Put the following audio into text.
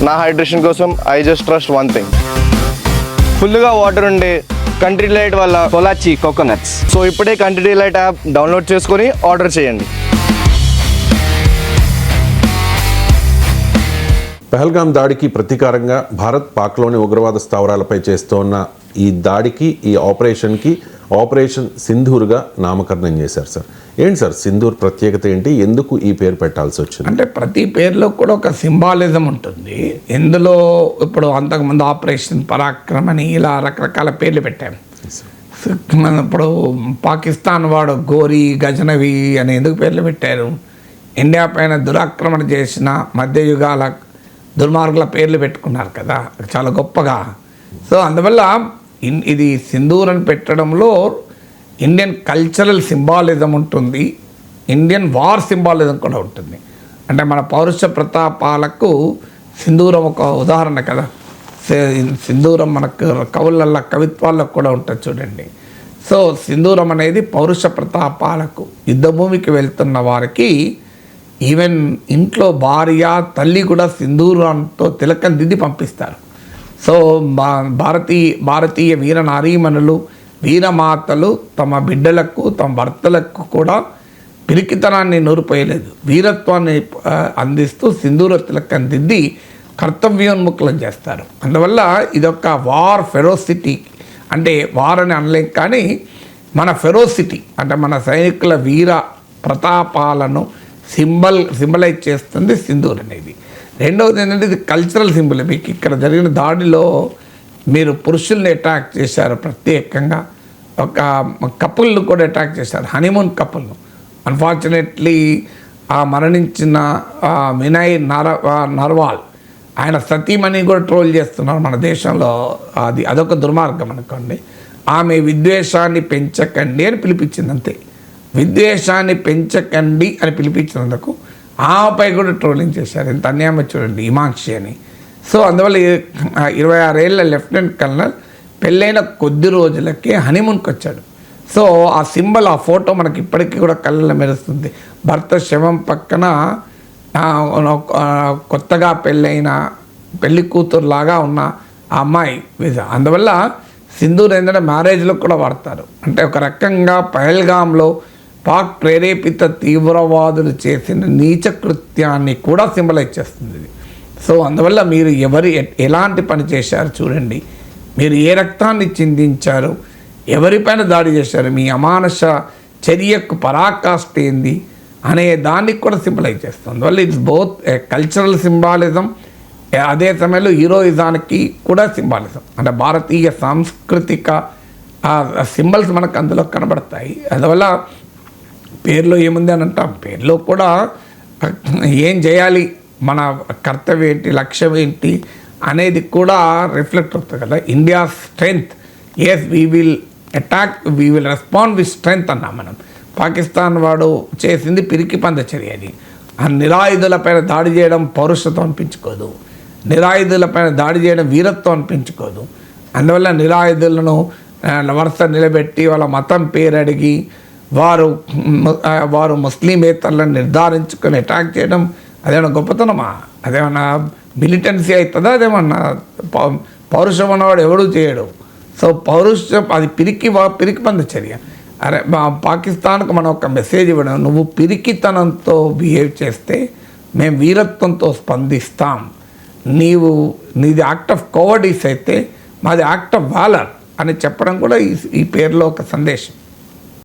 నా హైడ్రేషన్ కోసం I just trust one thing, ఫుల్గా వాటర్ ఉండే కంట్రీ డిలైట్ వల్ల పొలాచి కోకోనట్స్. సో ఇప్పుడే కంట్రీ డిలైట్ యాప్ డౌన్లోడ్ చేసుకొని ఆర్డర్ చేయండి. పహల్గాం దాడికి ప్రతీకారంగా భారత్ పాక్లోని ఉగ్రవాద స్థావరాలపై చేస్తోన్న ఈ దాడికి, ఈ ఆపరేషన్ సింధూర్గా నామకరణం చేశారు సార్. ఏంటి సార్ సింధూర్ ప్రత్యేకత ఏంటి, ఎందుకు ఈ పేరు పెట్టాల్సి వచ్చింది? అంటే ప్రతి పేరులో కూడా ఒక సింబాలిజం ఉంటుంది. ఇందులో ఇప్పుడు అంతకుముందు ఆపరేషన్ పరాక్రమ్ అని ఇలా రకరకాల పేర్లు పెట్టాం. ఇప్పుడు పాకిస్తాన్ వాడు గోరీ, గజనవి అని ఎందుకు పేర్లు పెట్టారు? ఇండియా పైన దురాక్రమణ చేసిన మధ్యయుగాల దుర్మార్గుల పేర్లు పెట్టుకున్నారు కదా చాలా గొప్పగా. సో అందువల్ల ఇది సింధూర్ అని పెట్టడంలో ఇండియన్ కల్చరల్ సింబాలిజం ఉంటుంది, ఇండియన్ వార్ సింబాలిజం కూడా ఉంటుంది. అంటే మన పౌరుష ప్రతాపాలకు సింధూరం ఒక ఉదాహరణ కదా. సింధూరం మనకు కవులల్లో, కవిత్వాల్లో కూడా ఉంటుంది చూడండి. సో సింధూరం అనేది పౌరుష ప్రతాపాలకు, యుద్ధభూమికి వెళ్తున్న వారికి, ఈవెన్ ఇంట్లో భార్య, తల్లి కూడా సింధూరంతో తిలకం దిద్ది పంపిస్తారు. సో భారతీయ వీర నారీమణులు, వీరమాతలు తమ బిడ్డలకు, తమ భర్తలకు కూడా పిరికితనాన్ని నూరిపోయలేదు, వీరత్వాన్ని అందిస్తూ సింధూర తిలకం దిద్ది కర్తవ్యోన్ముఖులను చేస్తారు. అందువల్ల ఇదొక వార్ ఫెరోసిటీ, అంటే వార్ అని అనలేం కానీ మన ఫెరోసిటీ అంటే మన సైనికుల వీర ప్రతాపాలను సింబలైజ్ చేస్తుంది సింధూర్ అనేది. రెండవది ఏంటంటే ఇది కల్చరల్ సింబల్. మీకు ఇక్కడ జరిగిన దాడిలో మీరు పురుషుల్ని అటాక్ చేశారు, ప్రత్యేకంగా ఒక కపుల్ను కూడా అటాక్ చేశారు, హనీమూన్ కపుల్ను. అన్ఫార్చునేట్లీ ఆ మరణించిన వినయ్ నర్వాల్ ఆయన సతీమణి కూడా ట్రోల్ చేస్తున్నారు మన దేశంలో. అదొక దుర్మార్గం అనుకోండి. ఆమె విద్వేషాన్ని పెంచకండి అని పిలిపించింది, అంతే. విద్వేషాన్ని పెంచకండి అని పిలిపించినందుకు ఆమెపై కూడా ట్రోలింగ్ చేశారు. ఎంత అన్యాయం చూడండి, హిమాంక్షి అని. సో అందువల్ల 26 ఏళ్ళ లెఫ్టినెంట్ కల్నల్ పెళ్ళైన కొద్ది రోజులకే హనీమూన్కి వచ్చాడు. సో ఆ సింబల్, ఆ ఫోటో మనకి ఇప్పటికీ కూడా కళ్ళలో మెరుస్తుంది. భర్త శవం పక్కన కొత్తగా పెళ్ళైన పెళ్లి కూతురులాగా ఉన్న ఆ అమ్మాయి. అందువల్ల సింధూర్ ఏంటంటే మ్యారేజ్లో కూడా వాడతారు. అంటే ఒక రకంగా పహల్గాంలో పాక్ ప్రేరేపిత తీవ్రవాదులు చేసిన నీచ కృత్యాన్ని కూడా సింబలైజ్ చేస్తుంది ఇది. సో అందువల్ల మీరు ఎలాంటి పని చేశారు చూడండి, మీరు ఏ రక్తాన్ని చిందించారు, ఎవరిపైన దాడి చేశారు, మీ అమానుష చర్యకు పరాకాష్ఠ ఏంది అనే దానికి కూడా సింబలైజ్ చేస్తుంది. అందువల్ల ఇట్స్ బోత్ కల్చరల్ సింబాలిజం, అదే సమయంలో హీరోయిజానికి కూడా సింబాలిజం. అంటే భారతీయ సాంస్కృతిక సింబల్స్ మనకు అందులో కనబడతాయి. అందువల్ల పేర్లో ఏముంది అని అంటాం, పేర్లో కూడా ఏం చేయాలి, మన కర్తవ్యం ఏంటి, లక్ష్యం ఏంటి అనేది కూడా రిఫ్లెక్ట్ అవుతుంది కదా. India strength, yes we will attack, we will respond with strength అన్నాం మనం. పాకిస్తాన్ వాడు చేసింది పిరికి పంద చర్య. అది ఆ నిరాయుధులపైన దాడి చేయడం పౌరుషత్వం అనిపించుకోదు, నిరాయుధులపైన దాడి చేయడం వీరత్వం అనిపించుకోదు. అందువల్ల నిరాయుధులను వరుస నిలబెట్టి వాళ్ళ మతం పేరు అడిగి వారు ముస్లిమేతరులను నిర్ధారించుకొని అటాక్ చేయడం అదేమన్నా గొప్పతనమా? అదేమన్నా మిలిటెన్సీ అవుతుందా? అదేమన్నా పౌరుషం అన్నవాడు ఎవడూ చేయడు. సో పౌరుషం అది పిరికి పంద చర్య. అరే పాకిస్తాన్కు మనం ఒక మెసేజ్ ఇవ్వడం, నువ్వు పిరికితనంతో బిహేవ్ చేస్తే మేము వీరత్వంతో స్పందిస్తాం, నీది యాక్ట్ ఆఫ్ కోవర్డీస్ అయితే మాది యాక్ట్ ఆఫ్ వాలర్ అని చెప్పడం కూడా ఈ పేరులో ఒక సందేశం.